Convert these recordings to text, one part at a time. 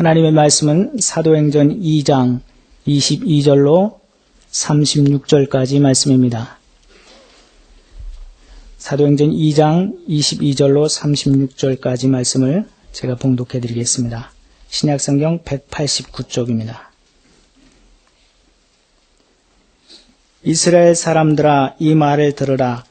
하나님의 말씀은 사도행전 2장 22절로 36절까지 말씀입니다. 사도행전 2장 22절로 36절까지 말씀을 제가 봉독해 드리겠습니다. 신약성경 189쪽입니다. 이스라엘 사람들아, 이 말을 들으라.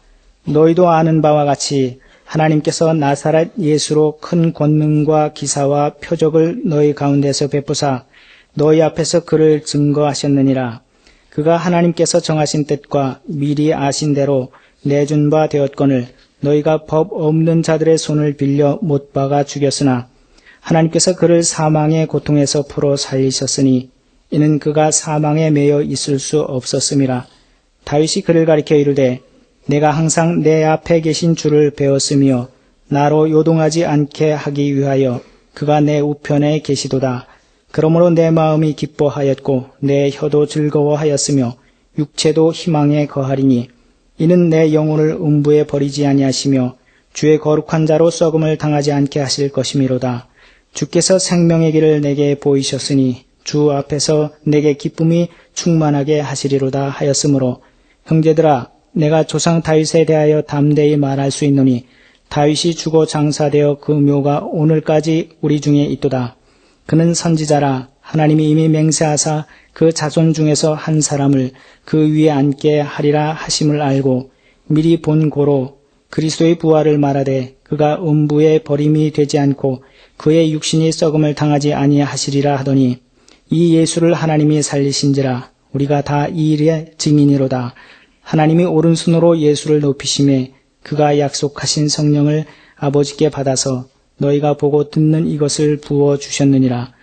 너희도 아는 바와 같이 하나님께서 나사렛 예수로 큰 권능과 기사와 표적을 너희 가운데서 베푸사 너희 앞에서 그를 증거하셨느니라. 그가 하나님께서 정하신 뜻과 미리 아신 대로 내준 바 되었거늘 너희가 법 없는 자들의 손을 빌려 못 박아 죽였으나 하나님께서 그를 사망의 고통에서 풀어 살리셨으니 이는 그가 사망에 매여 있을 수 없었음이라. 다윗이 그를 가리켜 이르되 내가 항상 내 앞에 계신 주를 배웠으며 나로 요동하지 않게 하기 위하여 그가 내 우편에 계시도다. 그러므로 내 마음이 기뻐하였고 내 혀도 즐거워하였으며 육체도 희망에 거하리니 이는 내 영혼을 음부에 버리지 아니하시며 주의 거룩한 자로 썩음을 당하지 않게 하실 것이미로다. 주께서 생명의 길을 내게 보이셨으니 주 앞에서 내게 기쁨이 충만하게 하시리로다 하였으므로 형제들아, 내가 조상 다윗에 대하여 담대히 말할 수 있노니 다윗이 죽어 장사되어 그 묘가 오늘까지 우리 중에 있도다. 그는 선지자라. 하나님이 이미 맹세하사 그 자손 중에서 한 사람을 그 위에 앉게 하리라 하심을 알고 미리 본 고로 그리스도의 부활을 말하되 그가 음부에 버림이 되지 않고 그의 육신이 썩음을 당하지 아니하시리라 하더니 이 예수를 하나님이 살리신지라. 우리가 다 이 일의 증인이로다. 하나님이 오른손으로 예수를 높이심에 그가 약속하신 성령을 아버지께 받아서 너희가 보고 듣는 이것을 부어주셨느니라.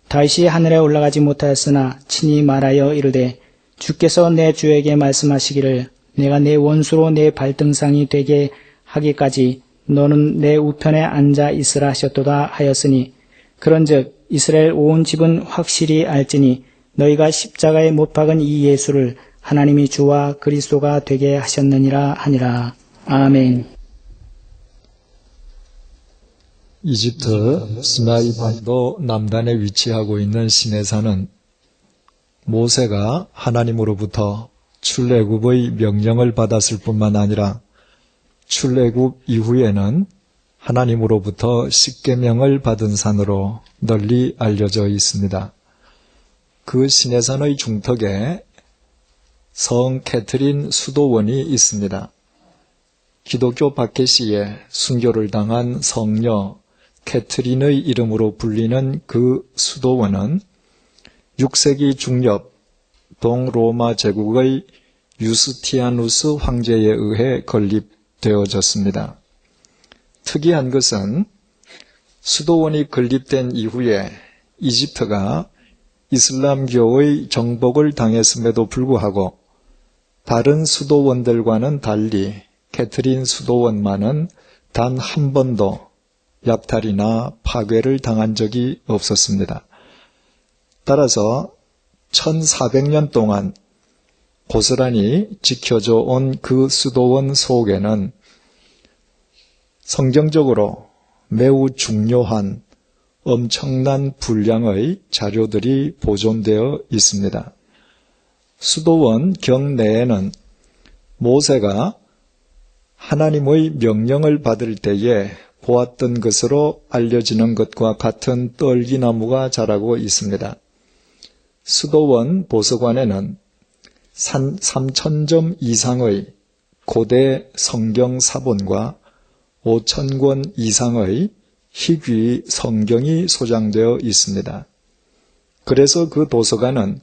다윗이 하늘에 올라가지 못하였으나 친히 말하여 이르되 주께서 내 주에게 말씀하시기를 내가 내 원수로 내 발등상이 되게 하기까지 너는 내 우편에 앉아 있으라 하셨도다 하였으니 그런즉 이스라엘 온 집은 확실히 알지니 너희가 십자가에 못 박은 이 예수를 하나님이 주와 그리스도가 되게 하셨느니라 하니라. 아멘. 이집트 시나이 반도 남단에 위치하고 있는 시내산은 모세가 하나님으로부터 출애굽의 명령을 받았을 뿐만 아니라 출애굽 이후에는 하나님으로부터 십계명을 받은 산으로 널리 알려져 있습니다. 그 시내산의 중턱에 성 캐트린 수도원이 있습니다. 기독교 박해시에 순교를 당한 성녀 캐트린의 이름으로 불리는 그 수도원은 6세기 중엽 동로마 제국의 유스티아누스 황제에 의해 건립되어졌습니다. 특이한 것은 수도원이 건립된 이후에 이집트가 이슬람교의 정복을 당했음에도 불구하고 다른 수도원들과는 달리 캐트린 수도원만은 단 한 번도 약탈이나 파괴를 당한 적이 없었습니다. 따라서 1400년 동안 고스란히 지켜져 온 그 수도원 속에는 성경적으로 매우 중요한 엄청난 분량의 자료들이 보존되어 있습니다. 수도원 경내에는 모세가 하나님의 명령을 받을 때에 보았던 것으로 알려지는 것과 같은 떨기나무가 자라고 있습니다. 수도원 보석관에는 3000점 이상의 고대 성경 사본과 5000권 이상의 희귀 성경이 소장되어 있습니다. 그래서 그 도서관은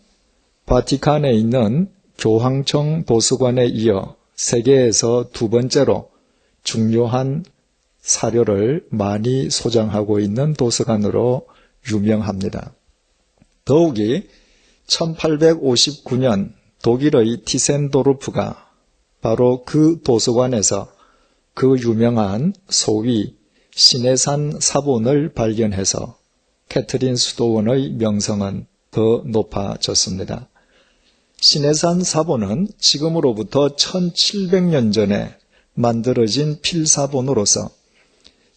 바티칸에 있는 교황청 도서관에 이어 세계에서 두 번째로 중요한 사료를 많이 소장하고 있는 도서관으로 유명합니다. 더욱이 1859년 독일의 티센도르프가 바로 그 도서관에서 그 유명한 소위 시내산 사본을 발견해서 캐트린 수도원의 명성은 더 높아졌습니다. 시내산 사본은 지금으로부터 1700년 전에 만들어진 필사본으로서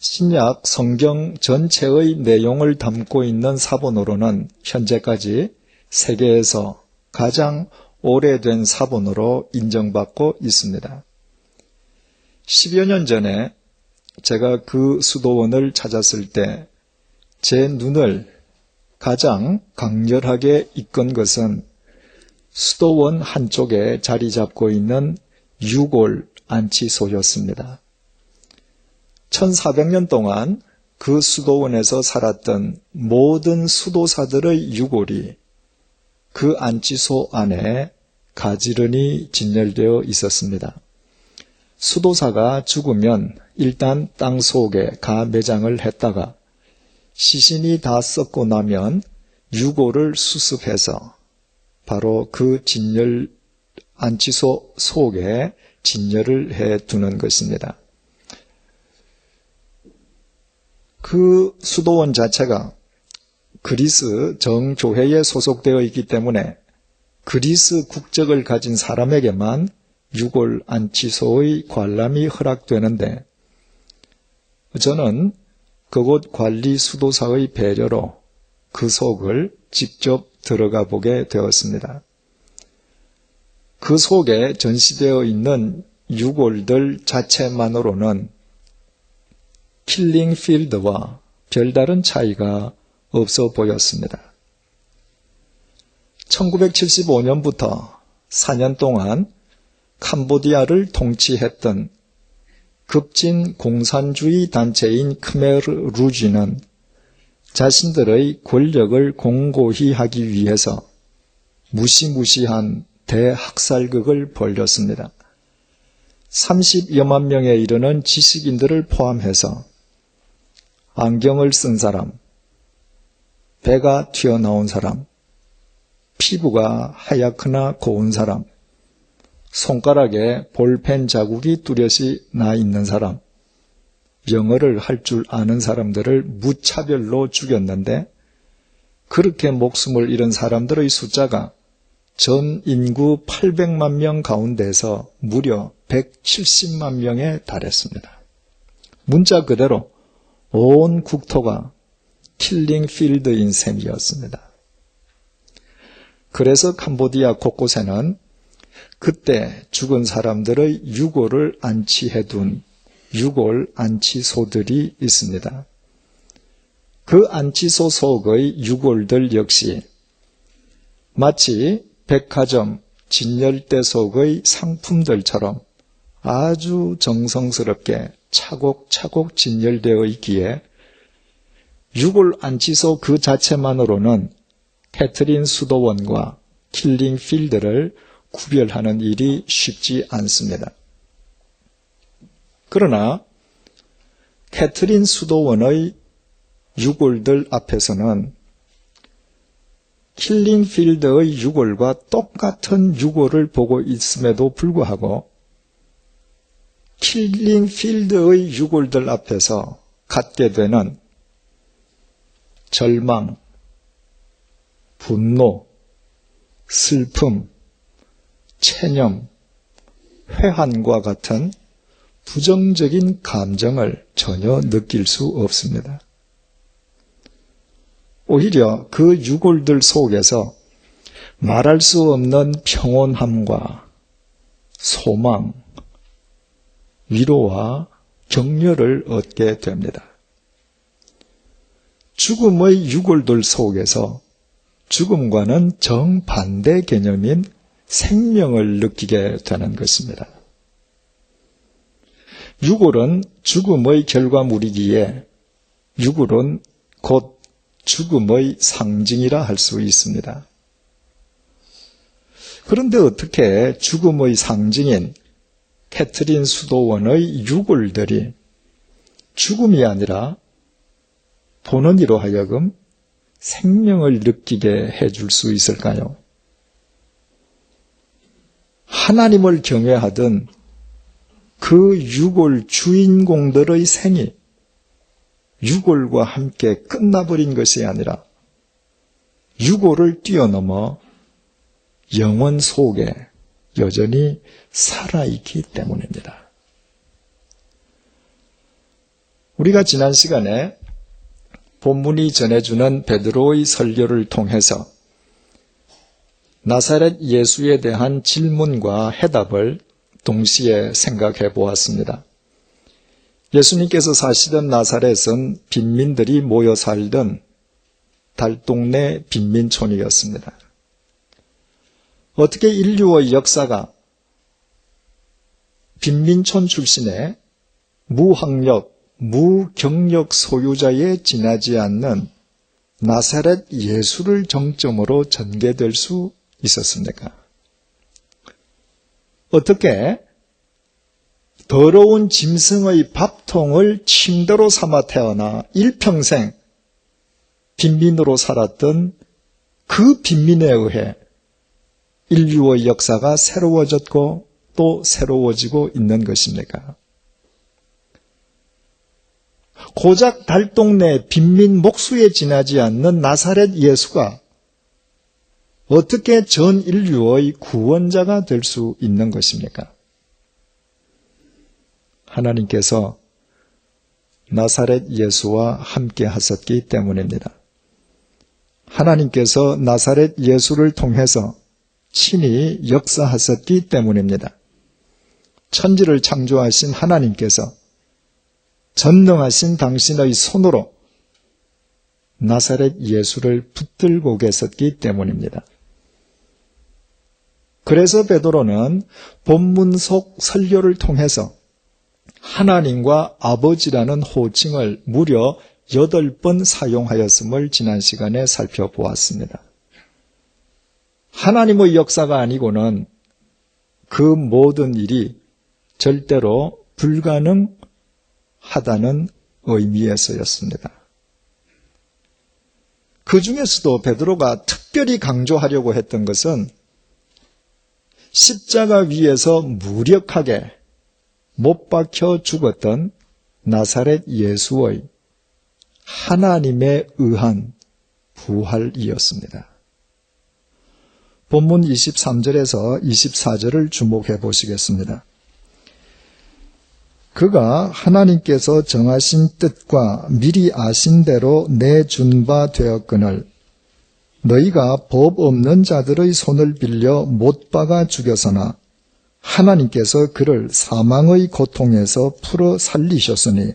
신약 성경 전체의 내용을 담고 있는 사본으로는 현재까지 세계에서 가장 오래된 사본으로 인정받고 있습니다. 10여 년 전에 제가 그 수도원을 찾았을 때 제 눈을 가장 강렬하게 이끈 것은 수도원 한쪽에 자리 잡고 있는 유골 안치소였습니다. 1400년 동안 그 수도원에서 살았던 모든 수도사들의 유골이 그 안치소 안에 가지런히 진열되어 있었습니다. 수도사가 죽으면 일단 땅 속에 가매장을 했다가 시신이 다 썩고 나면 유골을 수습해서 바로 그 진열 안치소 속에 진열을 해 두는 것입니다. 그 수도원 자체가 그리스 정교회에 소속되어 있기 때문에 그리스 국적을 가진 사람에게만 유골 안치소의 관람이 허락되는데 저는 그곳 관리 수도사의 배려로 그 속을 직접 들어가 보게 되었습니다. 그 속에 전시되어 있는 유골들 자체만으로는 킬링 필드와 별다른 차이가 없어 보였습니다. 1975년부터 4년 동안 캄보디아를 통치했던 급진 공산주의 단체인 크메르 루지는 자신들의 권력을 공고히 하기 위해서 무시무시한 대학살극을 벌였습니다. 30여만 명에 이르는 지식인들을 포함해서 안경을 쓴 사람, 배가 튀어나온 사람, 피부가 하얗거나 고운 사람, 손가락에 볼펜 자국이 뚜렷이 나 있는 사람, 영어를 할 줄 아는 사람들을 무차별로 죽였는데 그렇게 목숨을 잃은 사람들의 숫자가 전 인구 800만 명 가운데서 무려 170만 명에 달했습니다. 문자 그대로 온 국토가 킬링 필드인 셈이었습니다. 그래서 캄보디아 곳곳에는 그때 죽은 사람들의 유골을 안치해둔 유골 안치소들이 있습니다. 그 안치소 속의 유골들 역시 마치 백화점 진열대 속의 상품들처럼 아주 정성스럽게 차곡차곡 진열되어 있기에 유골 안치소 그 자체만으로는 캐트린 수도원과 킬링 필드를 구별하는 일이 쉽지 않습니다. 그러나 캐트린 수도원의 유골들 앞에서는 킬링 필드의 유골과 똑같은 유골을 보고 있음에도 불구하고 킬링 필드의 유골들 앞에서 갖게 되는 절망, 분노, 슬픔, 체념, 회한과 같은 부정적인 감정을 전혀 느낄 수 없습니다. 오히려 그 유골들 속에서 말할 수 없는 평온함과 소망, 위로와 격려를 얻게 됩니다. 죽음의 유골들 속에서 죽음과는 정반대 개념인 생명을 느끼게 되는 것입니다. 유골은 죽음의 결과물이기에 유골은 곧 죽음의 상징이라 할 수 있습니다. 그런데 어떻게 죽음의 상징인 캐트린 수도원의 유골들이 죽음이 아니라 보는 이로 하여금 생명을 느끼게 해줄 수 있을까요? 하나님을 경외하던 그 유골 주인공들의 생이 유골과 함께 끝나버린 것이 아니라 유골을 뛰어넘어 영혼 속에 여전히 살아있기 때문입니다. 우리가 지난 시간에 본문이 전해주는 베드로의 설교를 통해서 나사렛 예수에 대한 질문과 해답을 동시에 생각해 보았습니다. 예수님께서 사시던 나사렛은 빈민들이 모여 살던 달동네 빈민촌이었습니다. 어떻게 인류의 역사가 빈민촌 출신의 무학력, 무경력 소유자에 지나지 않는 나사렛 예수를 정점으로 전개될 수 있었습니까? 어떻게 더러운 짐승의 밥통을 침대로 삼아 태어나 일평생 빈민으로 살았던 그 빈민에 의해 인류의 역사가 새로워졌고 또 새로워지고 있는 것입니까? 고작 달동네 빈민 목수에 지나지 않는 나사렛 예수가 어떻게 전 인류의 구원자가 될 수 있는 것입니까? 하나님께서 나사렛 예수와 함께 하셨기 때문입니다. 하나님께서 나사렛 예수를 통해서 친히 역사하셨기 때문입니다. 천지를 창조하신 하나님께서 전능하신 당신의 손으로 나사렛 예수를 붙들고 계셨기 때문입니다. 그래서 베드로는 본문 속 설교를 통해서 하나님과 아버지라는 호칭을 무려 8번 사용하였음을 지난 시간에 살펴보았습니다. 하나님의 역사가 아니고는 그 모든 일이 절대로 불가능하다는 의미에서였습니다. 그 중에서도 베드로가 특별히 강조하려고 했던 것은 십자가 위에서 무력하게 못 박혀 죽었던 나사렛 예수의 하나님에 의한 부활이었습니다. 본문 23절에서 24절을 주목해 보시겠습니다. 그가 하나님께서 정하신 뜻과 미리 아신 대로 내준 바 되었거늘 너희가 법 없는 자들의 손을 빌려 못 박아 죽여서나 하나님께서 그를 사망의 고통에서 풀어 살리셨으니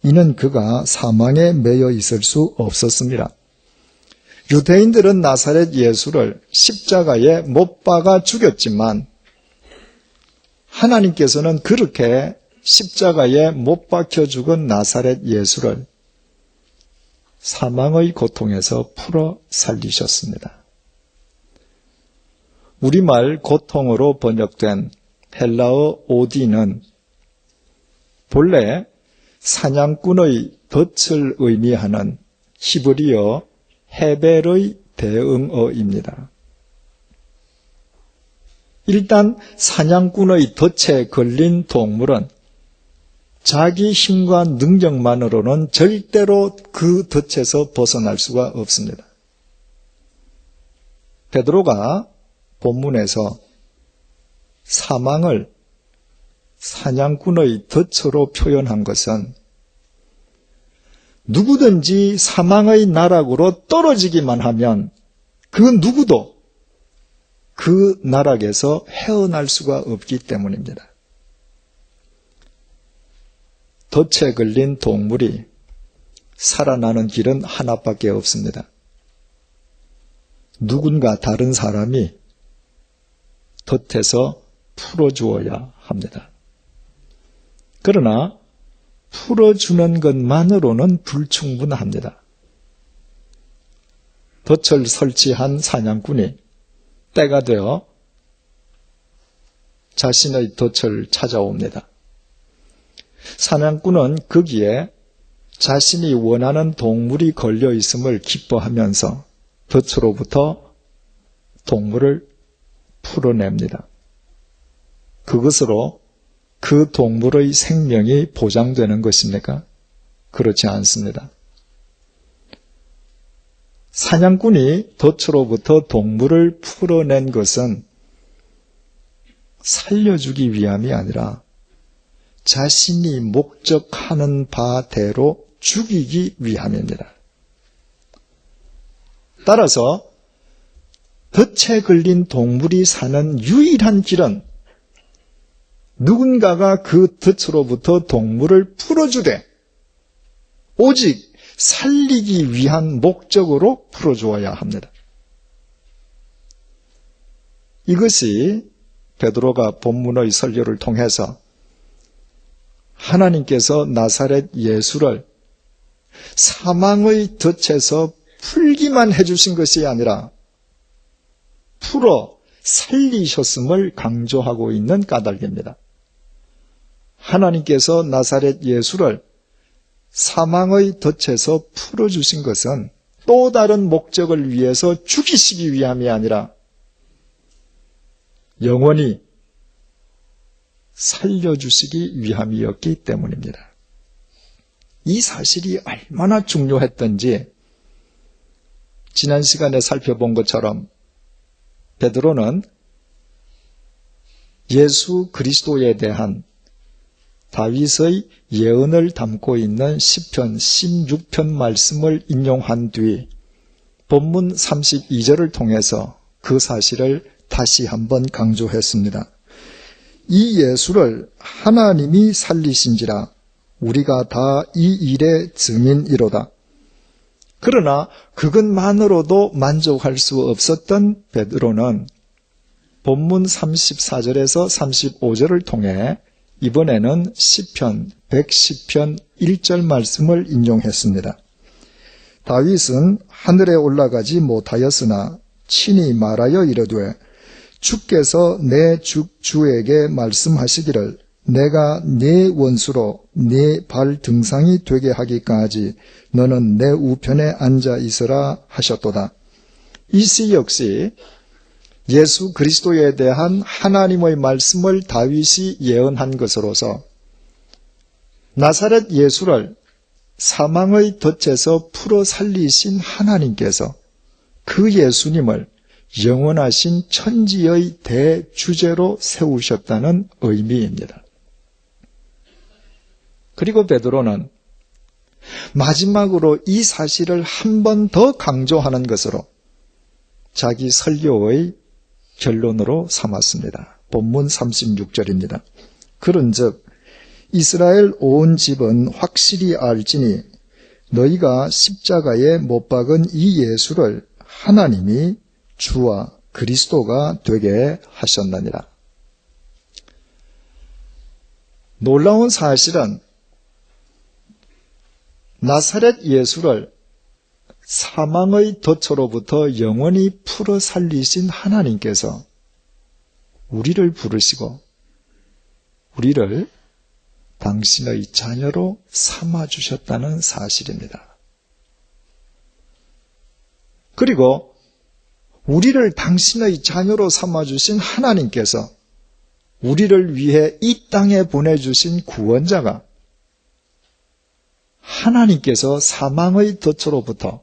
이는 그가 사망에 매여 있을 수 없었습니다. 유대인들은 나사렛 예수를 십자가에 못 박아 죽였지만 하나님께서는 그렇게 십자가에 못 박혀 죽은 나사렛 예수를 사망의 고통에서 풀어 살리셨습니다. 우리말 고통으로 번역된 헬라어 오디는 본래 사냥꾼의 덫을 의미하는 히브리어 헤벨의 대응어입니다. 일단 사냥꾼의 덫에 걸린 동물은 자기 힘과 능력만으로는 절대로 그 덫에서 벗어날 수가 없습니다. 베드로가 본문에서 사망을 사냥꾼의 덫으로 표현한 것은 누구든지 사망의 나락으로 떨어지기만 하면 그 누구도 그 나락에서 헤어날 수가 없기 때문입니다. 덫에 걸린 동물이 살아나는 길은 하나밖에 없습니다. 누군가 다른 사람이 덫에서 풀어주어야 합니다. 그러나 풀어주는 것만으로는 불충분합니다. 덫을 설치한 사냥꾼이 때가 되어 자신의 덫을 찾아옵니다. 사냥꾼은 거기에 자신이 원하는 동물이 걸려 있음을 기뻐하면서 덫으로부터 동물을 풀어냅니다. 그것으로 그 동물의 생명이 보장되는 것입니까? 그렇지 않습니다. 사냥꾼이 덫으로부터 동물을 풀어낸 것은 살려주기 위함이 아니라 자신이 목적하는 바대로 죽이기 위함입니다. 따라서 덫에 걸린 동물이 사는 유일한 길은 누군가가 그 덫으로부터 동물을 풀어주되 오직 살리기 위한 목적으로 풀어주어야 합니다. 이것이 베드로가 본문의 설교를 통해서 하나님께서 나사렛 예수를 사망의 덫에서 풀기만 해주신 것이 아니라 풀어 살리셨음을 강조하고 있는 까닭입니다. 하나님께서 나사렛 예수를 사망의 덫에서 풀어주신 것은 또 다른 목적을 위해서 죽이시기 위함이 아니라 영원히 살려주시기 위함이었기 때문입니다. 이 사실이 얼마나 중요했던지 지난 시간에 살펴본 것처럼 베드로는 예수 그리스도에 대한 다윗의 예언을 담고 있는 시편 16편 말씀을 인용한 뒤 본문 32절을 통해서 그 사실을 다시 한번 강조했습니다. 이 예수를 하나님이 살리신지라 우리가 다 이 일의 증인이로다. 그러나 그것만으로도 만족할 수 없었던 베드로는 본문 34절에서 35절을 통해 이번에는 시편 110편 1절 말씀을 인용했습니다. 다윗은 하늘에 올라가지 못하였으나 친히 말하여 이르되 주께서 내 주에게 말씀하시기를 내가 네 원수로 네 발 등상이 되게 하기까지 너는 내 우편에 앉아 있으라 하셨도다. 이 시 역시 예수 그리스도에 대한 하나님의 말씀을 다윗이 예언한 것으로서 나사렛 예수를 사망의 덫에서 풀어 살리신 하나님께서 그 예수님을 영원하신 천지의 대주제로 세우셨다는 의미입니다. 그리고 베드로는 마지막으로 이 사실을 한 번 더 강조하는 것으로 자기 설교의 결론으로 삼았습니다. 본문 36절입니다. 그런즉 이스라엘 온 집은 확실히 알지니 너희가 십자가에 못 박은 이 예수를 하나님이 주와 그리스도가 되게 하셨느니라. 놀라운 사실은 나사렛 예수를 사망의 덫으로부터 영원히 풀어 살리신 하나님께서 우리를 부르시고 우리를 당신의 자녀로 삼아주셨다는 사실입니다. 그리고 우리를 당신의 자녀로 삼아주신 하나님께서 우리를 위해 이 땅에 보내주신 구원자가 하나님께서 사망의 덫으로부터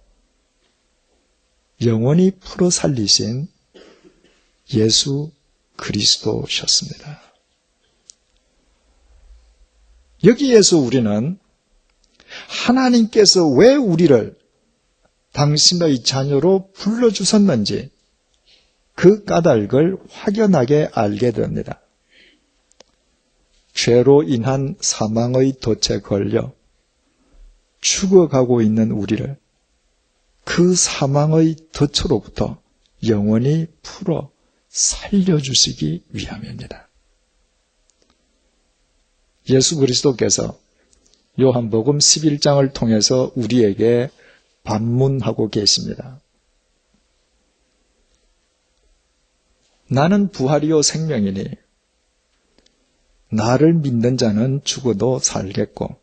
영원히 풀어 살리신 예수 그리스도셨습니다. 여기에서 우리는 하나님께서 왜 우리를 당신의 자녀로 불러주셨는지 그 까닭을 확연하게 알게 됩니다. 죄로 인한 사망의 덫에 걸려 죽어가고 있는 우리를 그 사망의 덫으로부터 영원히 풀어 살려주시기 위함입니다. 예수 그리스도께서 요한복음 11장을 통해서 우리에게 반문하고 계십니다. 나는 부활이요 생명이니 나를 믿는 자는 죽어도 살겠고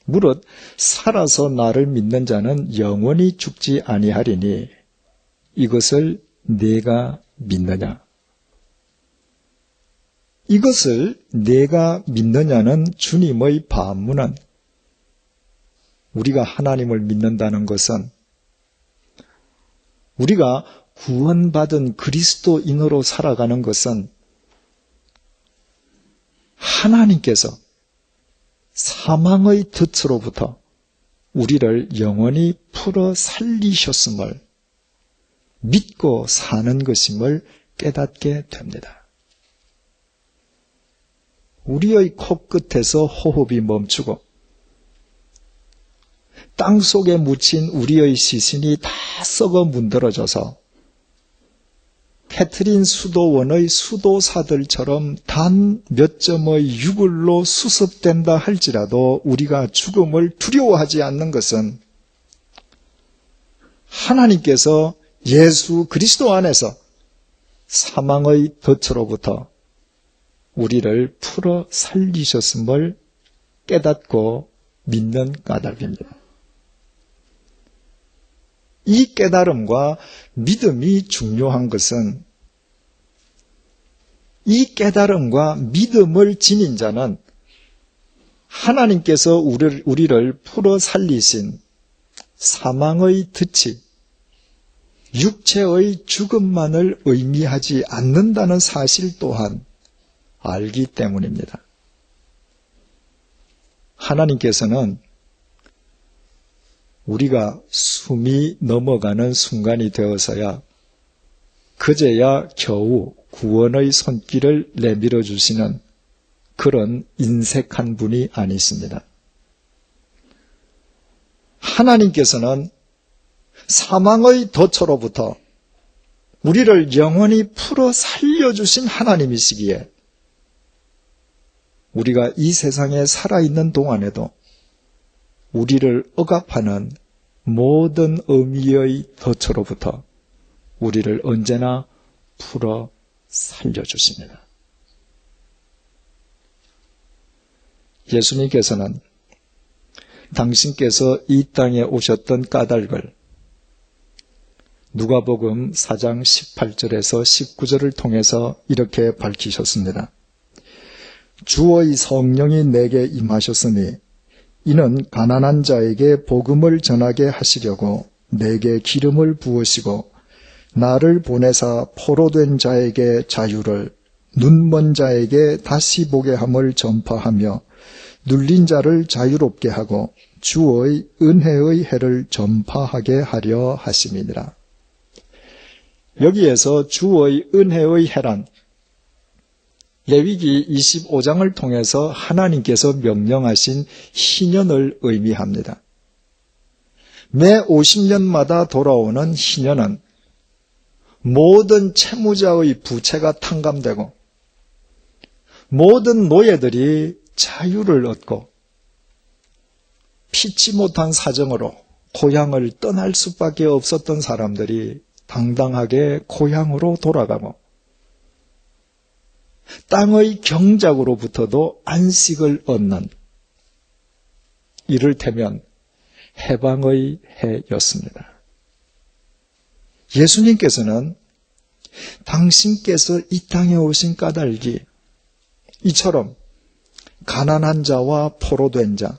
무릇 살아서 나를 믿는 자는 영원히 죽지 아니하리니 이것을 네가 믿느냐? 이것을 네가 믿느냐는 주님의 반문은 우리가 하나님을 믿는다는 것은 우리가 구원받은 그리스도인으로 살아가는 것은 하나님께서 사망의 덫으로부터 우리를 영원히 풀어 살리셨음을 믿고 사는 것임을 깨닫게 됩니다. 우리의 코끝에서 호흡이 멈추고 땅 속에 묻힌 우리의 시신이 다 썩어 문드러져서 캐트린 수도원의 수도사들처럼 단 몇 점의 유골로 수습된다 할지라도 우리가 죽음을 두려워하지 않는 것은 하나님께서 예수 그리스도 안에서 사망의 덫으로부터 우리를 풀어 살리셨음을 깨닫고 믿는 까닭입니다. 이 깨달음과 믿음이 중요한 것은 이 깨달음과 믿음을 지닌 자는 하나님께서 우리를 풀어 살리신 사망의 덫이 육체의 죽음만을 의미하지 않는다는 사실 또한 알기 때문입니다. 하나님께서는 우리가 숨이 넘어가는 순간이 되어서야 그제야 겨우 구원의 손길을 내밀어 주시는 그런 인색한 분이 아니십니다. 하나님께서는 사망의 덫으로부터 우리를 영원히 풀어 살려주신 하나님이시기에 우리가 이 세상에 살아있는 동안에도 우리를 억압하는 모든 의미의 덫으로부터 우리를 언제나 풀어 살려주십니다. 예수님께서는 당신께서 이 땅에 오셨던 까닭을 누가복음 4장 18절에서 19절을 통해서 이렇게 밝히셨습니다. 주의 성령이 내게 임하셨으니 이는 가난한 자에게 복음을 전하게 하시려고 내게 기름을 부으시고 나를 보내사 포로된 자에게 자유를 눈먼 자에게 다시 보게 함을 전파하며 눌린 자를 자유롭게 하고 주의 은혜의 해를 전파하게 하려 하심이니라. 여기에서 주의 은혜의 해란 레위기 25장을 통해서 하나님께서 명령하신 희년을 의미합니다. 매 50년마다 돌아오는 희년은 모든 채무자의 부채가 탕감되고 모든 노예들이 자유를 얻고 피치 못한 사정으로 고향을 떠날 수밖에 없었던 사람들이 당당하게 고향으로 돌아가고 땅의 경작으로부터도 안식을 얻는 이를테면 해방의 해였습니다. 예수님께서는 당신께서 이 땅에 오신 까닭이 이처럼 가난한 자와 포로된 자,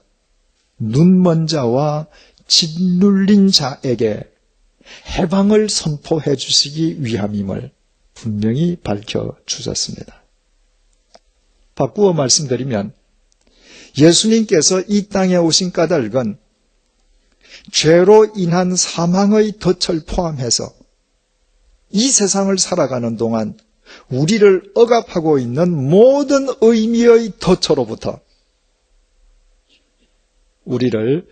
눈먼 자와 짓눌린 자에게 해방을 선포해 주시기 위함임을 분명히 밝혀주셨습니다. 바꾸어 말씀드리면 예수님께서 이 땅에 오신 까닭은 죄로 인한 사망의 덫을 포함해서 이 세상을 살아가는 동안 우리를 억압하고 있는 모든 의미의 덫으로부터 우리를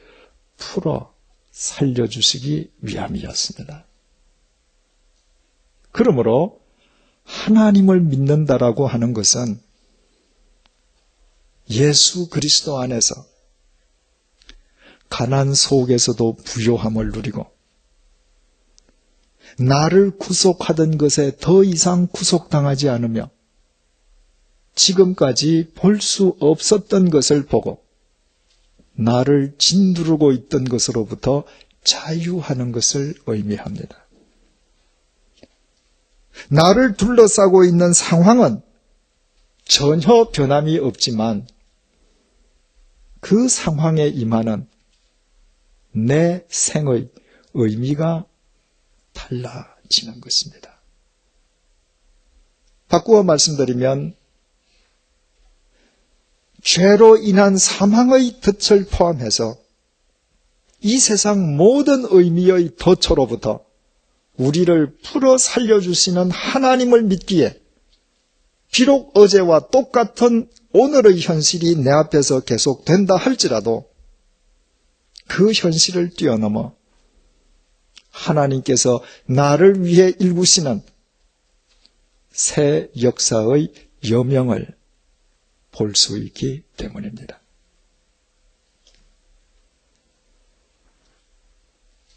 풀어 살려주시기 위함이었습니다. 그러므로 하나님을 믿는다라고 하는 것은 예수 그리스도 안에서 가난 속에서도 부요함을 누리고 나를 구속하던 것에 더 이상 구속당하지 않으며 지금까지 볼 수 없었던 것을 보고 나를 짓누르고 있던 것으로부터 자유하는 것을 의미합니다. 나를 둘러싸고 있는 상황은 전혀 변함이 없지만 그 상황에 임하는 내 생의 의미가 달라지는 것입니다. 바꾸어 말씀드리면 죄로 인한 사망의 덫을 포함해서 이 세상 모든 의미의 덫으로부터 우리를 풀어 살려주시는 하나님을 믿기에 비록 어제와 똑같은 오늘의 현실이 내 앞에서 계속된다 할지라도 그 현실을 뛰어넘어 하나님께서 나를 위해 일구시는 새 역사의 여명을 볼 수 있기 때문입니다.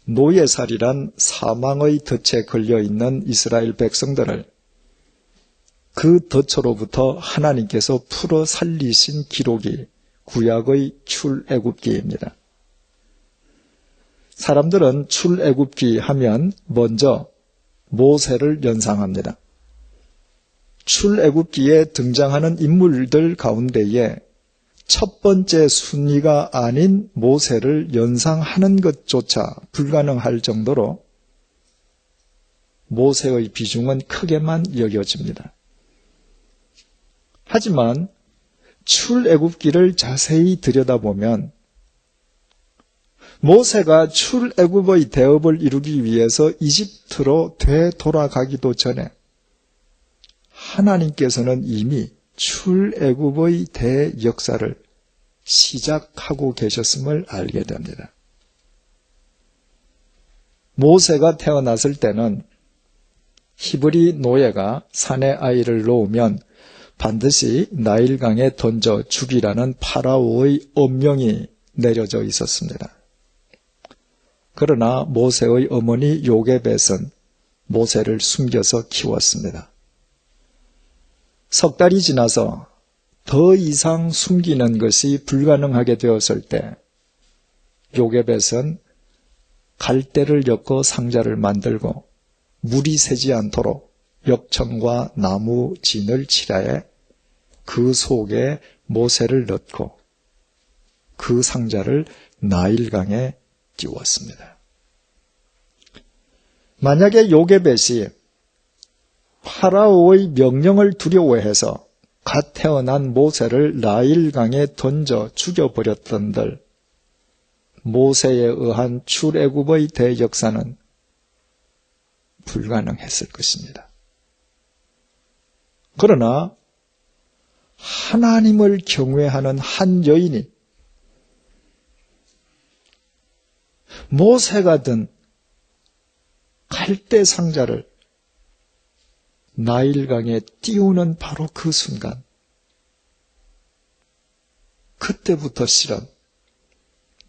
노예살이란 사망의 덫에 걸려있는 이스라엘 백성들을 그 덫으로부터 하나님께서 풀어 살리신 기록이 구약의 출애굽기입니다. 사람들은 출애굽기 하면 먼저 모세를 연상합니다. 출애굽기에 등장하는 인물들 가운데에 첫 번째 순위가 아닌 모세를 연상하는 것조차 불가능할 정도로 모세의 비중은 크게만 여겨집니다. 하지만 출애굽기를 자세히 들여다보면 모세가 출애굽의 대업을 이루기 위해서 이집트로 되돌아가기도 전에 하나님께서는 이미 출애굽의 대역사를 시작하고 계셨음을 알게 됩니다. 모세가 태어났을 때는 히브리 노예가 산에 아이를 놓으면 반드시 나일강에 던져 죽이라는 파라오의 엄명이 내려져 있었습니다. 그러나 모세의 어머니 요게벳은 모세를 숨겨서 키웠습니다. 석 달이 지나서 더 이상 숨기는 것이 불가능하게 되었을 때 요게벳은 갈대를 엮어 상자를 만들고 물이 새지 않도록 엽청과 나무 진을 칠하에 그 속에 모세를 넣고 그 상자를 나일강에 띄웠습니다. 만약에 요게벳이 파라오의 명령을 두려워해서 갓 태어난 모세를 나일강에 던져 죽여버렸던들 모세에 의한 출애굽의 대역사는 불가능했을 것입니다. 그러나 하나님을 경외하는 한 여인이 모세가 든 갈대 상자를 나일강에 띄우는 바로 그 순간, 그때부터 실은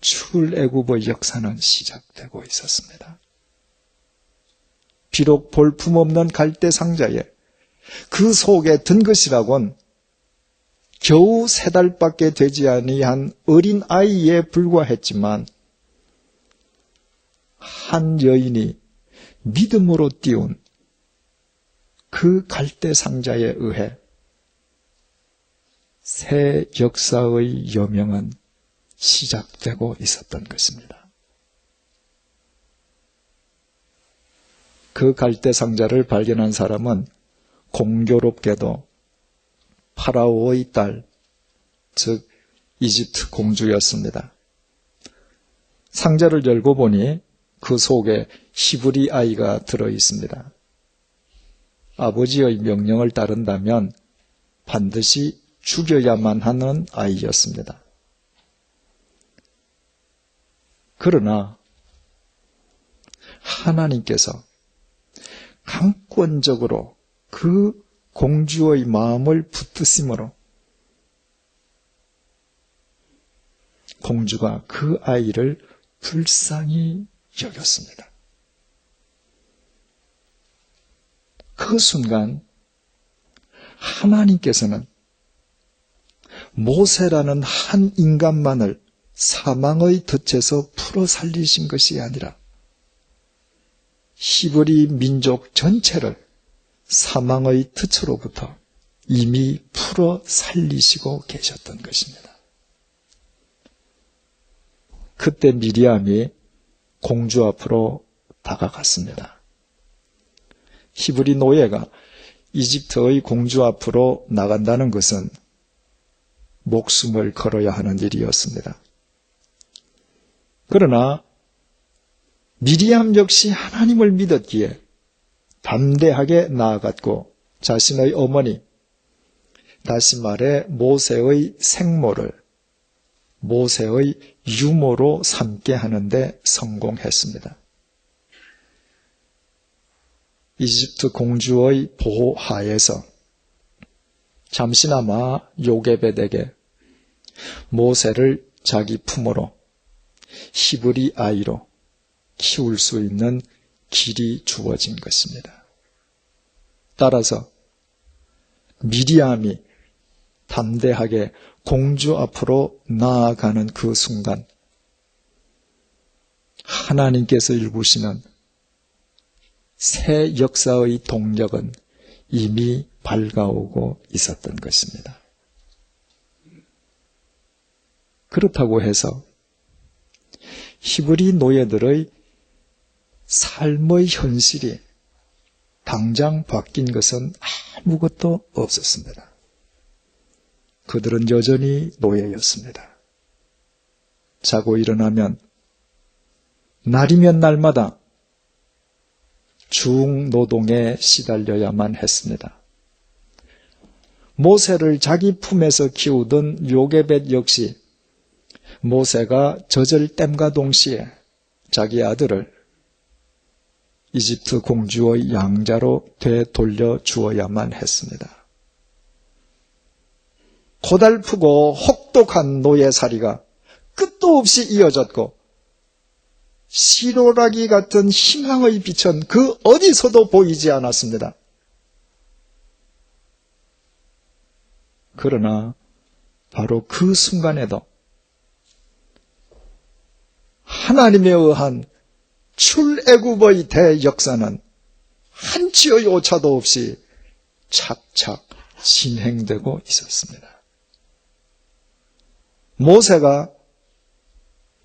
출애굽의 역사는 시작되고 있었습니다. 비록 볼품없는 갈대 상자에 그 속에 든 것이라곤 겨우 3달밖에 되지 아니한 어린 아이에 불과했지만 한 여인이 믿음으로 띄운 그 갈대 상자에 의해 새 역사의 여명은 시작되고 있었던 것입니다. 그 갈대 상자를 발견한 사람은 공교롭게도 파라오의 딸, 즉 이집트 공주였습니다. 상자를 열고 보니 그 속에 히브리 아이가 들어 있습니다. 아버지의 명령을 따른다면 반드시 죽여야만 하는 아이였습니다. 그러나 하나님께서 강권적으로 그 공주의 마음을 붙드심으로 공주가 그 아이를 불쌍히 여겼습니다. 그 순간 하나님께서는 모세라는 한 인간만을 사망의 덫에서 풀어 살리신 것이 아니라 히브리 민족 전체를 사망의 덫으로부터 이미 풀어 살리시고 계셨던 것입니다. 그때 미리암이 공주 앞으로 다가갔습니다. 히브리 노예가 이집트의 공주 앞으로 나간다는 것은 목숨을 걸어야 하는 일이었습니다. 그러나 미리암 역시 하나님을 믿었기에 담대하게 나아갔고 자신의 어머니, 다시 말해 모세의 생모를 모세의 유모로 삼게 하는데 성공했습니다. 이집트 공주의 보호 하에서 잠시나마 요게벳에게 모세를 자기 품으로 히브리 아이로 키울 수 있는 길이 주어진 것입니다. 따라서 미리암이 담대하게 공주 앞으로 나아가는 그 순간 하나님께서 일구시는 새 역사의 동력은 이미 밝아오고 있었던 것입니다. 그렇다고 해서 히브리 노예들의 삶의 현실이 당장 바뀐 것은 아무것도 없었습니다. 그들은 여전히 노예였습니다. 자고 일어나면 날이면 날마다 중노동에 시달려야만 했습니다. 모세를 자기 품에서 키우던 요게벳 역시 모세가 젖을 땜과 동시에 자기 아들을 이집트 공주의 양자로 되돌려 주어야만 했습니다. 고달프고 혹독한 노예살이가 끝도 없이 이어졌고 시로라기 같은 희망의 빛은 그 어디서도 보이지 않았습니다. 그러나 바로 그 순간에도 하나님에 의한 출애굽의 대역사는 한치의 오차도 없이 착착 진행되고 있었습니다. 모세가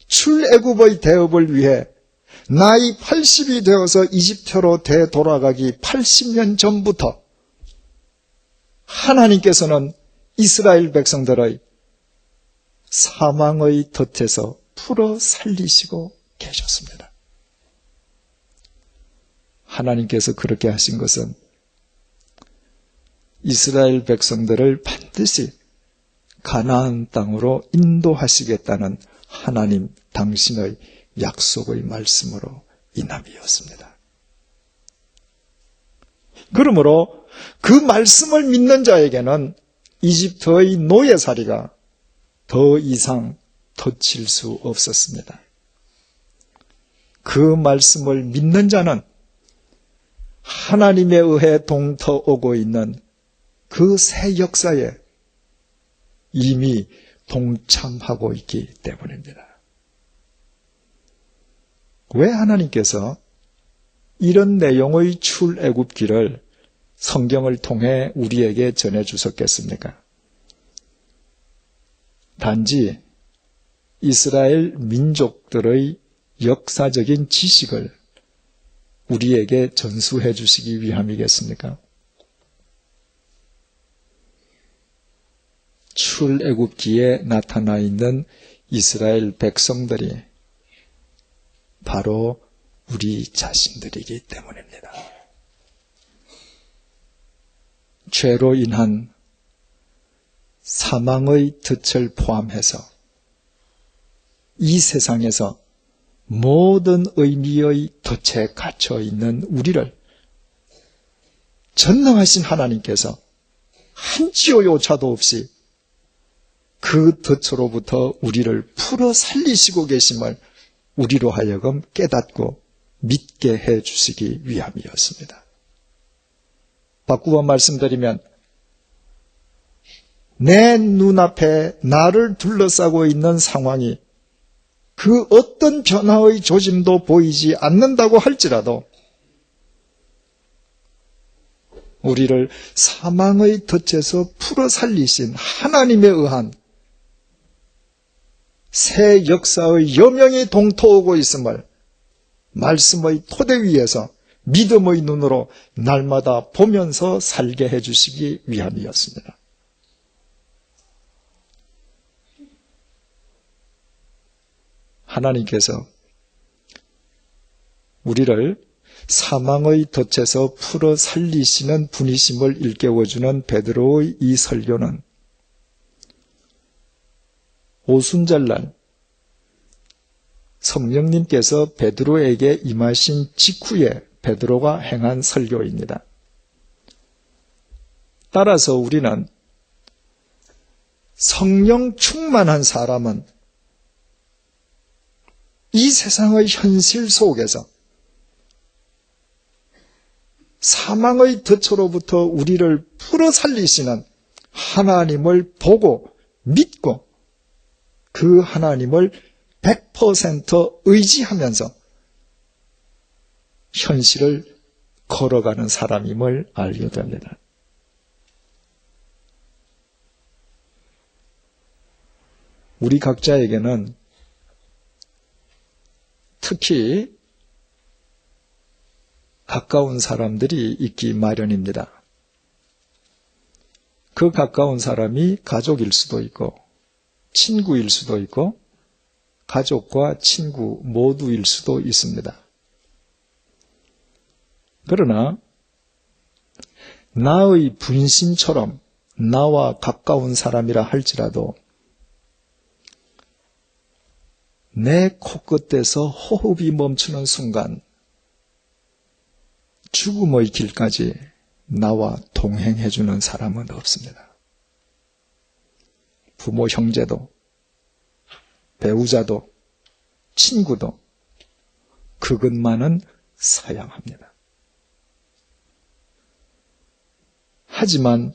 출애굽의 대업을 위해 나이 80이 되어서 이집트로 되돌아가기 80년 전부터 하나님께서는 이스라엘 백성들의 사망의 덫에서 풀어 살리시고 계셨습니다. 하나님께서 그렇게 하신 것은 이스라엘 백성들을 반드시 가나안 땅으로 인도하시겠다는 하나님 당신의 약속의 말씀으로 인함이었습니다. 그러므로 그 말씀을 믿는 자에게는 이집트의 노예살이가 더 이상 덧칠 수 없었습니다. 그 말씀을 믿는 자는 하나님에 의해 동터오고 있는 그 새 역사에 이미 동참하고 있기 때문입니다. 왜 하나님께서 이런 내용의 출애굽기를 성경을 통해 우리에게 전해주셨겠습니까? 단지 이스라엘 민족들의 역사적인 지식을 우리에게 전수해 주시기 위함이겠습니까? 출애굽기에 나타나 있는 이스라엘 백성들이 바로 우리 자신들이기 때문입니다. 죄로 인한 사망의 덫을 포함해서 이 세상에서 모든 의미의 덫에 갇혀 있는 우리를 전능하신 하나님께서 한치의 오차도 없이 그 덫으로부터 우리를 풀어 살리시고 계심을 우리로 하여금 깨닫고 믿게 해 주시기 위함이었습니다. 바꾸어 말씀드리면 내 눈앞에 나를 둘러싸고 있는 상황이 그 어떤 변화의 조짐도 보이지 않는다고 할지라도 우리를 사망의 덫에서 풀어 살리신 하나님에 의한 새 역사의 여명이 동토오고 있음을 말씀의 토대 위에서 믿음의 눈으로 날마다 보면서 살게 해주시기 위함이었습니다. 하나님께서 우리를 사망의 덫에서 풀어 살리시는 분이심을 일깨워주는 베드로의 이 설교는 오순절날 성령님께서 베드로에게 임하신 직후에 베드로가 행한 설교입니다. 따라서 우리는 성령 충만한 사람은 이 세상의 현실 속에서 사망의 덫으로부터 우리를 풀어 살리시는 하나님을 보고 믿고 그 하나님을 100% 의지하면서 현실을 걸어가는 사람임을 알게 됩니다. 우리 각자에게는 특히 가까운 사람들이 있기 마련입니다. 그 가까운 사람이 가족일 수도 있고 친구일 수도 있고 가족과 친구 모두일 수도 있습니다. 그러나 나의 분신처럼 나와 가까운 사람이라 할지라도 내 코끝에서 호흡이 멈추는 순간 죽음의 길까지 나와 동행해주는 사람은 없습니다. 부모, 형제도, 배우자도, 친구도 그것만은 사양합니다. 하지만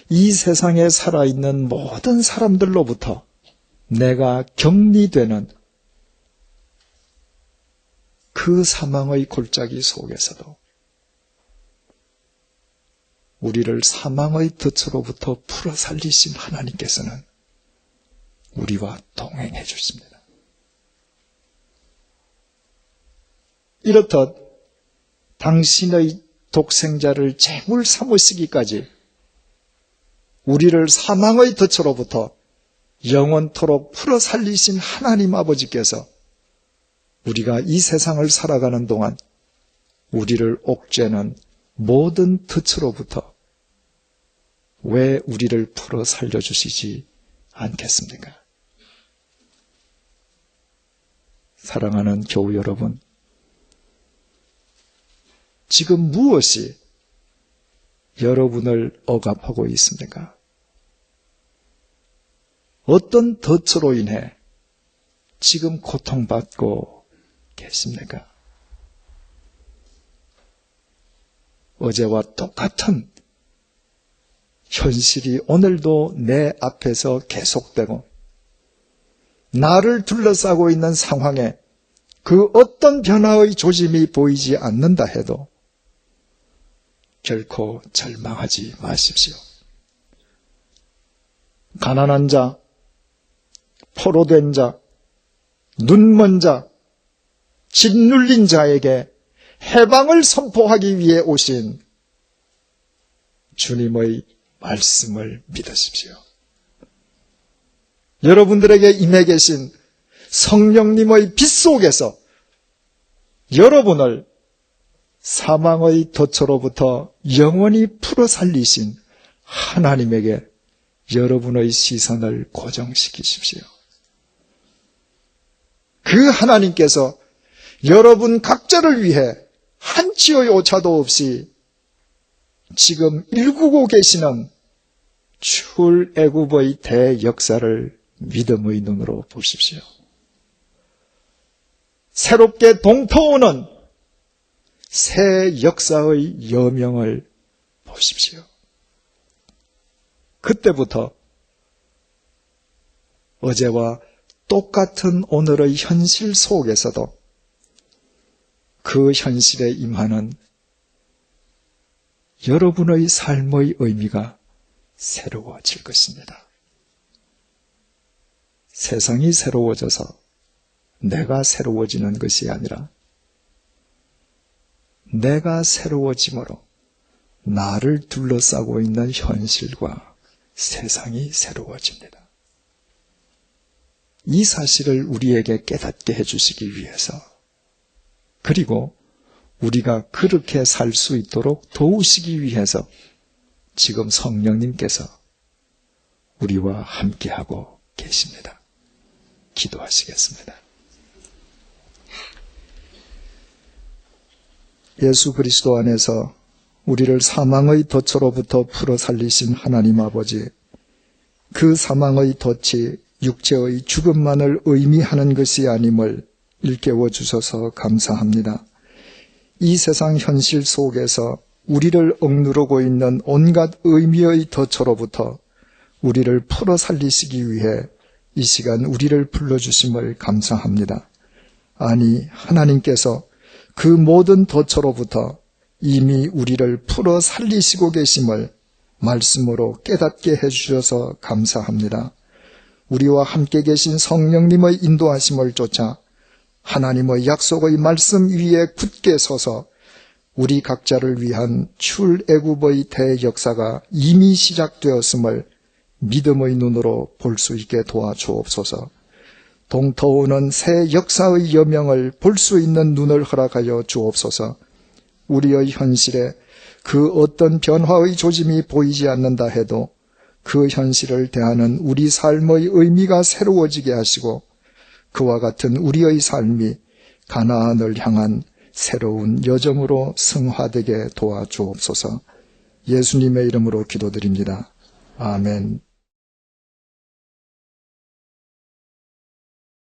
이 세상에 살아있는 모든 사람들로부터 내가 격리되는 그 사망의 골짜기 속에서도 우리를 사망의 덫으로부터 풀어 살리신 하나님께서는 우리와 동행해 주십니다. 이렇듯 당신의 독생자를 제물 삼으시기까지 우리를 사망의 덫으로부터 영원토록 풀어 살리신 하나님 아버지께서 우리가 이 세상을 살아가는 동안 우리를 옥죄는 모든 덫으로부터 왜 우리를 풀어 살려주시지 않겠습니까? 사랑하는 교우 여러분, 지금 무엇이 여러분을 억압하고 있습니까? 어떤 덫으로 인해 지금 고통받고 계십니까? 어제와 똑같은 현실이 오늘도 내 앞에서 계속되고 나를 둘러싸고 있는 상황에 그 어떤 변화의 조짐이 보이지 않는다 해도 결코 절망하지 마십시오. 가난한 자, 포로된 자, 눈먼 자, 짓눌린 자에게 해방을 선포하기 위해 오신 주님의 말씀을 믿으십시오. 여러분들에게 임해 계신 성령님의 빛 속에서 여러분을 사망의 덫으로부터 영원히 풀어 살리신 하나님에게 여러분의 시선을 고정시키십시오. 그 하나님께서 여러분 각자를 위해 한치의 오차도 없이 지금 일구고 계시는 출애굽의 대역사를 믿음의 눈으로 보십시오. 새롭게 동토오는 새 역사의 여명을 보십시오. 그때부터 어제와 똑같은 오늘의 현실 속에서도 그 현실에 임하는 여러분의 삶의 의미가 새로워질 것입니다. 세상이 새로워져서 내가 새로워지는 것이 아니라 내가 새로워짐으로 나를 둘러싸고 있는 현실과 세상이 새로워집니다. 이 사실을 우리에게 깨닫게 해주시기 위해서, 그리고 우리가 그렇게 살 수 있도록 도우시기 위해서 지금 성령님께서 우리와 함께하고 계십니다. 기도하시겠습니다. 예수 그리스도 안에서 우리를 사망의 덫으로부터 풀어 살리신 하나님 아버지, 그 사망의 덫이 육체의 죽음만을 의미하는 것이 아님을 일깨워 주셔서 감사합니다. 이 세상 현실 속에서 우리를 억누르고 있는 온갖 의미의 덫으로부터 우리를 풀어 살리시기 위해 이 시간 우리를 불러주심을 감사합니다. 아니, 하나님께서 그 모든 덫으로부터 이미 우리를 풀어 살리시고 계심을 말씀으로 깨닫게 해주셔서 감사합니다. 우리와 함께 계신 성령님의 인도하심을 쫓아 하나님의 약속의 말씀 위에 굳게 서서 우리 각자를 위한 출애굽의 대역사가 이미 시작되었음을 믿음의 눈으로 볼 수 있게 도와주옵소서. 동터오는 새 역사의 여명을 볼 수 있는 눈을 허락하여 주옵소서. 우리의 현실에 그 어떤 변화의 조짐이 보이지 않는다 해도 그 현실을 대하는 우리 삶의 의미가 새로워지게 하시고 그와 같은 우리의 삶이 가나안을 향한 새로운 여정으로 승화되게 도와주옵소서. 예수님의 이름으로 기도드립니다. 아멘.